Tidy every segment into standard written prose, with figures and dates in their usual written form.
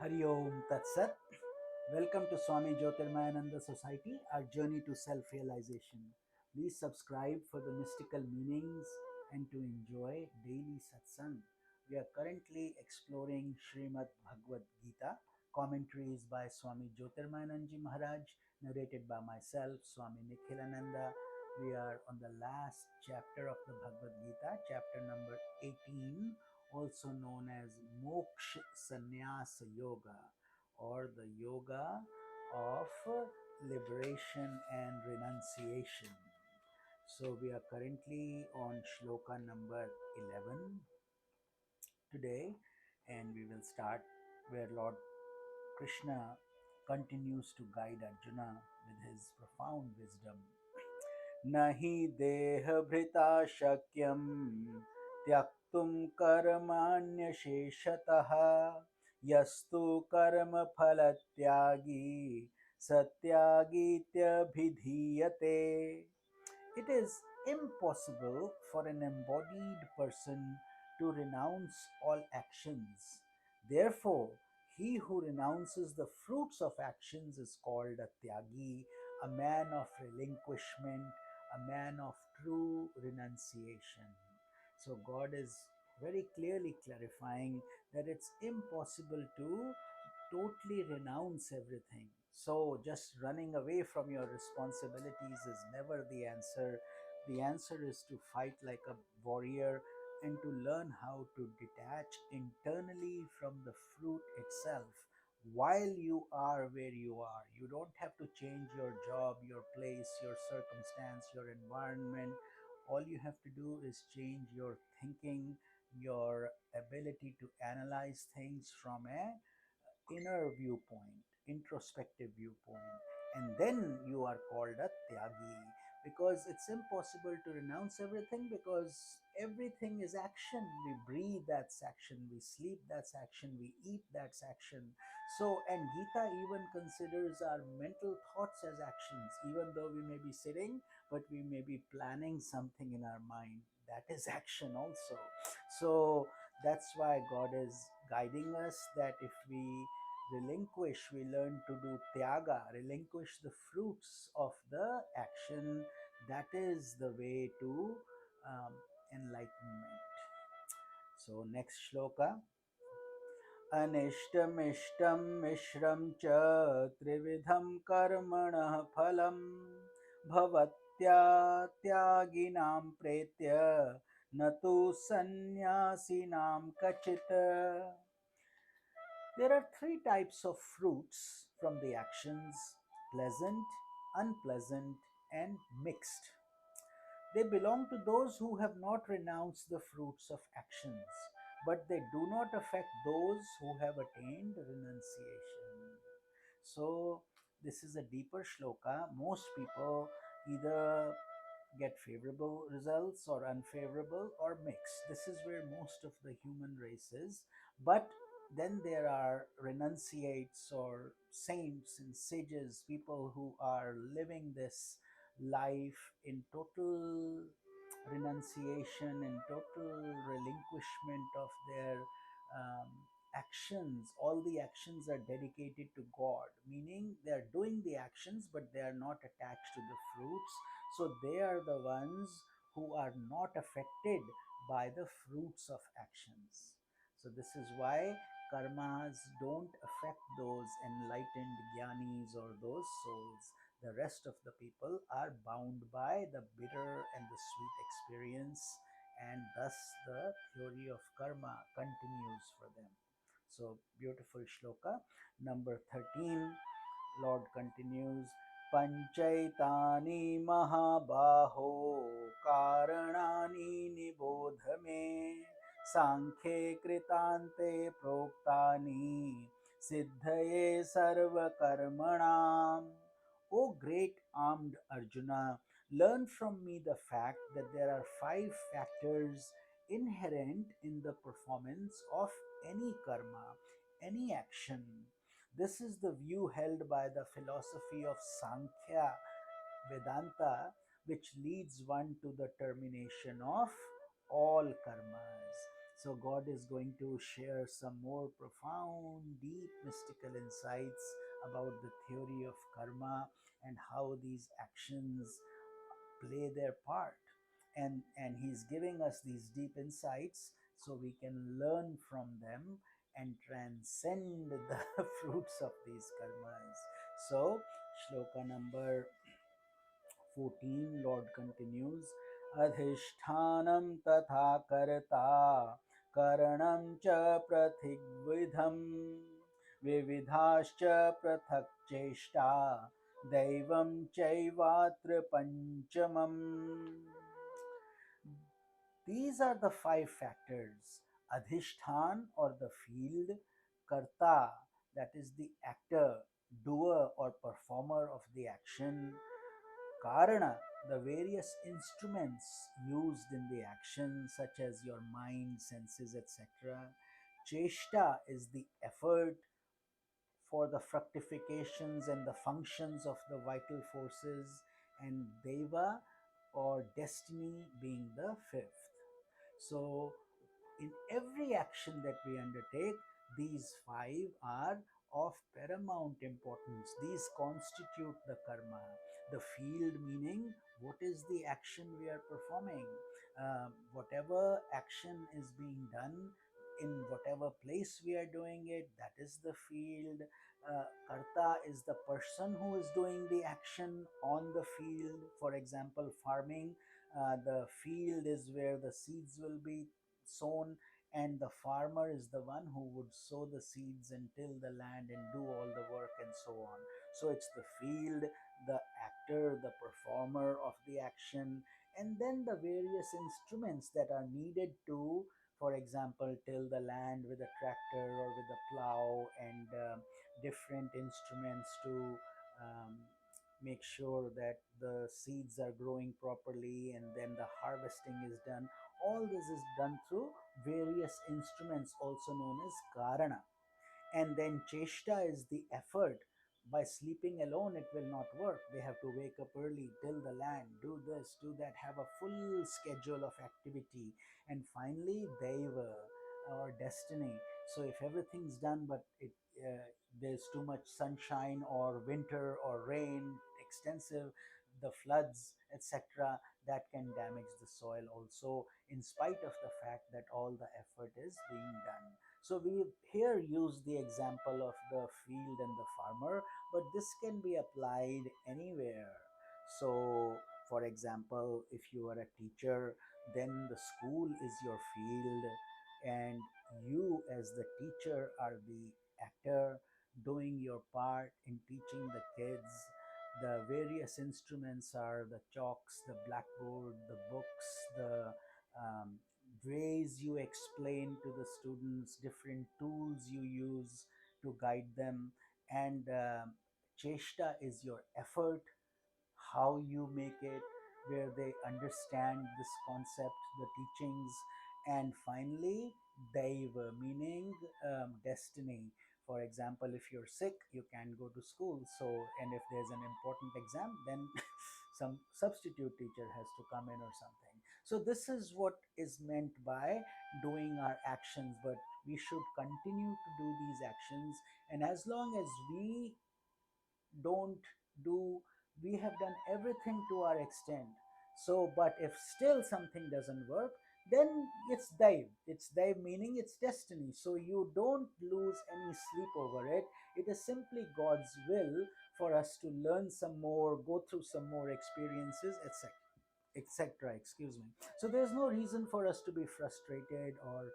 Hari Om Tat Sat. Welcome to Swami Jyotirmayananda Society, our journey to self-realization. Please subscribe for the mystical meanings and to enjoy daily satsang. We are currently exploring Srimad Bhagavad Gita, commentaries by Swami Jyotirmayananda Maharaj, narrated by myself, Swami Nikhilananda. We are on the last chapter of the Bhagavad Gita, chapter number 18, also known as Moksha Sannyasa Yoga, or the yoga of liberation and renunciation. So we are currently on shloka number 11 today, and we will start where Lord Krishna continues to guide Arjuna with his profound wisdom. Nahi dehbhrita shakyam tyaktum karmanya sheshatah yastu karma phalatyagi satyagitya bhidhiyate. It is impossible for an embodied person to renounce all actions. Therefore, he who renounces the fruits of actions is called a tyagi, a man of relinquishment, a man of true renunciation. So, God is very clearly clarifying that it's impossible to totally renounce everything. So, just running away from your responsibilities is never the answer. The answer is to fight like a warrior and to learn how to detach internally from the fruit itself while you are where you are. You don't have to change your job, your place, your circumstance, your environment. All you have to do is change your thinking, your ability to analyze things from a inner viewpoint, introspective viewpoint, and then you are called a tyagi, because it's impossible to renounce everything, because everything is action. We breathe, that's action. We sleep, that's action. We eat, that's action. So, and Gita even considers our mental thoughts as actions, even though we may be sitting, but we may be planning something in our mind. That is action also. So, that's why God is guiding us that if we relinquish, we learn to do tyaga, relinquish the fruits of the action. That is the way to enlightenment. So, next shloka. अनिष्टमिष्टं मिश्रं च त्रिविधं कर्मणः फलं भवत्या त्यागिनां प्रेत्य न तु सन्न्यासिनां कचित्. There are three types of fruits from the actions: pleasant, unpleasant, and mixed. They belong to those who have not renounced the fruits of actions, but they do not affect those who have attained renunciation. So, this is a deeper shloka. Most people either get favorable results or unfavorable or mixed. This is where most of the human race is. But then there are renunciates or saints and sages, people who are living this life in total renunciation and total relinquishment of their um, actions. All the actions are dedicated to God, meaning they are doing the actions but they are not attached to the fruits. So they are the ones who are not affected by the fruits of actions. So this is why karmas don't affect those enlightened jnanis or those souls. The rest of the people are bound by the bitter and the sweet experience, and thus the theory of karma continues for them. So, beautiful shloka number 13. Lord continues, Panchaitani Mahabaho Karanani Nibodhame Sankhye Kritante Proktani Siddhaye Sarva Karmanam. O great armed Arjuna, learn from me the fact that there are five factors inherent in the performance of any karma, any action. This is the view held by the philosophy of Sankhya Vedanta, which leads one to the termination of all karmas. So God is going to share some more profound, deep mystical insights about the theory of karma and how these actions play their part. And he's giving us these deep insights so we can learn from them and transcend the fruits of these karmas. So shloka number 14, Lord continues, Adhishtanam tatha karta karanam cha prathigvidham vividhascha prathak cheshta daivam chaivatra panchamam. These are the five factors: Adhishtan or the field, Karta, that is the actor, doer or performer of the action, Karana, the various instruments used in the action, such as your mind, senses, etc. Cheshta is the effort for the fructifications and the functions of the vital forces, and Deva or destiny being the fifth. So, in every action that we undertake, these five are of paramount importance. These constitute the karma. The field meaning what is the action we are performing. Whatever action is being done in whatever place we are doing it, that is the field. Karta is the person who is doing the action on the field. For example, farming, the field is where the seeds will be sown, and the farmer is the one who would sow the seeds and till the land and do all the work and so on. So it's the field, the actor, the performer of the action, and then the various instruments that are needed to, for example, till the land with a tractor or with a plow, and different instruments to um, make sure that the seeds are growing properly and then the harvesting is done. All this is done through various instruments, also known as karana. And then cheshta is the effort. By sleeping alone, it will not work. They have to wake up early, till the land, do this, do that, have a full schedule of activity. And finally, deva or destiny. So if everything's done, but there's too much sunshine or winter or rain, extensive, the floods, etc., that can damage the soil also, in spite of the fact that all the effort is being done. So we here use the example of the field and the farmer, but this can be applied anywhere. So, for example, if you are a teacher, then the school is your field, and you, as the teacher, are the actor doing your part in teaching the kids. The various instruments are the chalks, the blackboard, the books, the um, ways you explain to the students, different tools you use to guide them, and cheshta is your effort, how you make it, where they understand this concept, the teachings, and finally, daiva, meaning destiny. For example, if you're sick, you can't go to school. So, and if there's an important exam, then some substitute teacher has to come in or something. So, this is what is meant by doing our actions, but we should continue to do these actions. And as long as we don't do, we have done everything to our extent. So but if still something doesn't work, then it's dive meaning it's destiny. So you don't lose any sleep over it. It is simply God's will for us to learn some more, go through some more experiences, etc, etc. Excuse me. So there's no reason for us to be frustrated or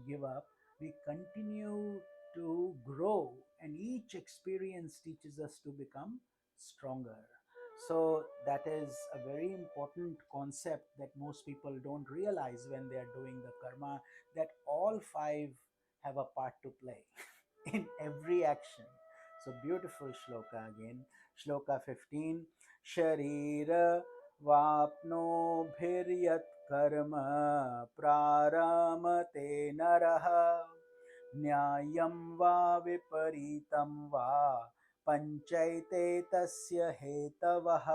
give up. We continue to grow, and each experience teaches us to become stronger. So that is a very important concept that most people don't realize when they are doing the karma, that all five have a part to play in every action. So beautiful shloka again. Shloka 15. Sharira वाप्नोभिर्यत् कर्म प्रारमते नरः न्यायं वा विपरीतं वा पंचैते तस्य हेतवः.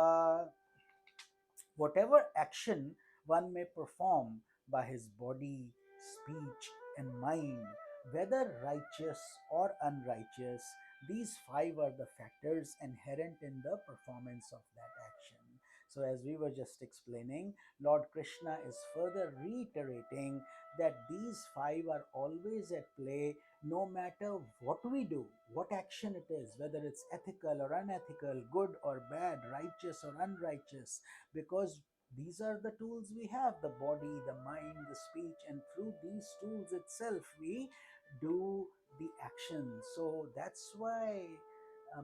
Whatever action one may perform, by his body, speech, and mind, whether righteous or unrighteous. These five are the factors inherent in the performance of that action. So, as we were just explaining, Lord Krishna is further reiterating that these five are always at play no matter what we do, what action it is, whether it's ethical or unethical, good or bad, righteous or unrighteous, because these are the tools we have, the body, the mind, the speech, and through these tools itself we do the action. So that's why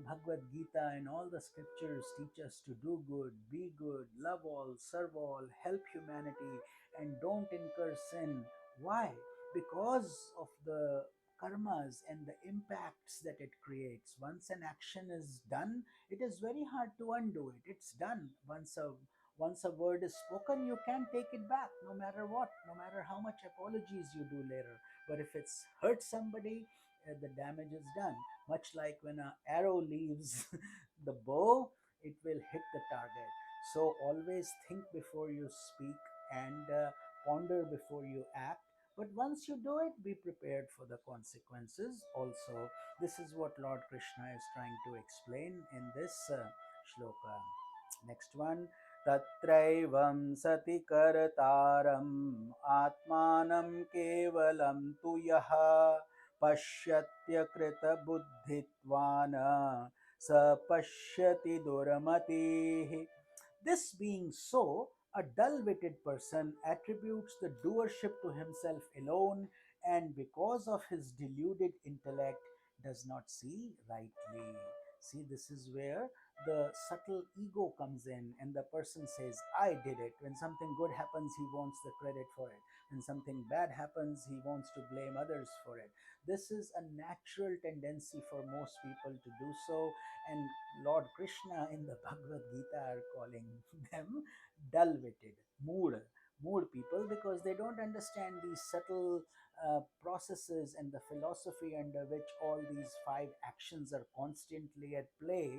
Bhagavad Gita and all the scriptures teach us to do good, be good, love all, serve all, help humanity, and don't incur sin. Why? Because of the karmas and the impacts that it creates. Once an action is done, it is very hard to undo it. It's done. Once a word is spoken, you can't take it back, no matter what, no matter how much apologies you do later. But if it's hurt somebody, the damage is done. Much like when an arrow leaves the bow, it will hit the target. So always think before you speak and ponder before you act. But once you do it, be prepared for the consequences also. This is what Lord Krishna is trying to explain in this shloka. Next one. Tatraivam sati kartaram atmanam kevalam tu yaha pashyatya krita buddhitvana sa pashyati duramatihi. This being so, a dull witted person attributes the doership to himself alone, and because of his deluded intellect, does not see rightly. See, this is where the subtle ego comes in, and the person says, I did it. When something good happens, he wants the credit for it. When something bad happens, he wants to blame others for it. This is a natural tendency for most people to do so, and Lord Krishna in the Bhagavad Gita are calling them dull-witted, mood people, because they don't understand these subtle processes and the philosophy under which all these five actions are constantly at play,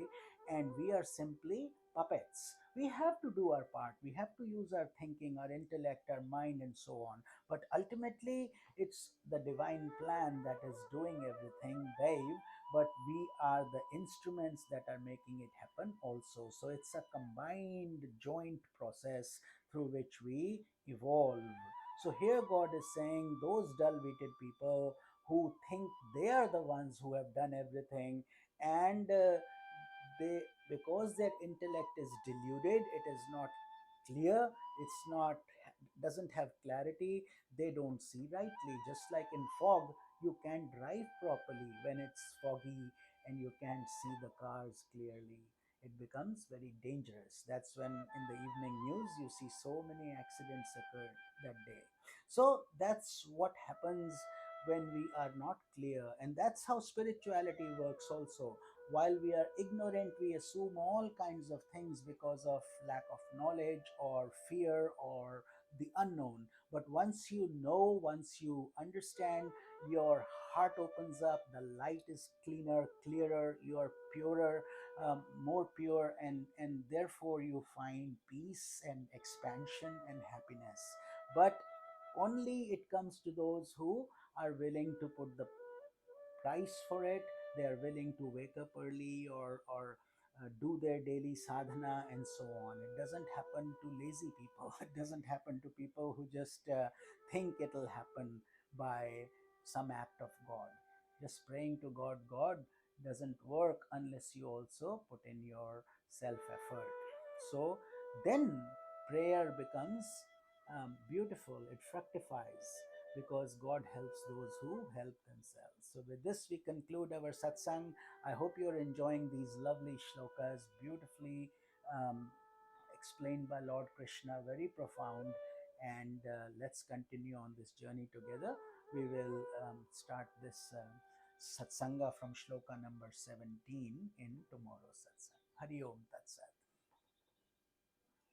and we are simply puppets. We have to do our part. We have to use our thinking, our intellect, our mind, and so on. But ultimately, it's the divine plan that is doing everything, Dave, but we are the instruments that are making it happen also. So it's a combined, joint process through which we evolve. So here God is saying those dull-witted people who think they are the ones who have done everything, and they, because their intellect is deluded, it is not clear, it's not, doesn't have clarity, they don't see rightly. Just like in fog, you can't drive properly when it's foggy and you can't see the cars clearly. It becomes very dangerous. That's when in the evening news you see so many accidents occurred that day. So that's what happens when we are not clear, and that's how spirituality works also. While we are ignorant, we assume all kinds of things because of lack of knowledge or fear or the unknown. But once you know, once you understand, your heart opens up, the light is cleaner, clearer, you are purer, more pure, and therefore you find peace and expansion and happiness. But only it comes to those who are willing to put the price for it. They are willing to wake up early or do their daily sadhana and so on. It doesn't happen to lazy people. It doesn't happen to people who just think it'll happen by some act of God. Just praying to God doesn't work unless you also put in your self effort. So then prayer becomes beautiful, it fructifies, because God helps those who help themselves. So, with this, we conclude our satsang. I hope you're enjoying these lovely shlokas, beautifully explained by Lord Krishna, very profound. And let's continue on this journey together. We will start this satsanga from shloka number 17 in tomorrow's satsang. Hari Om Tat Sat.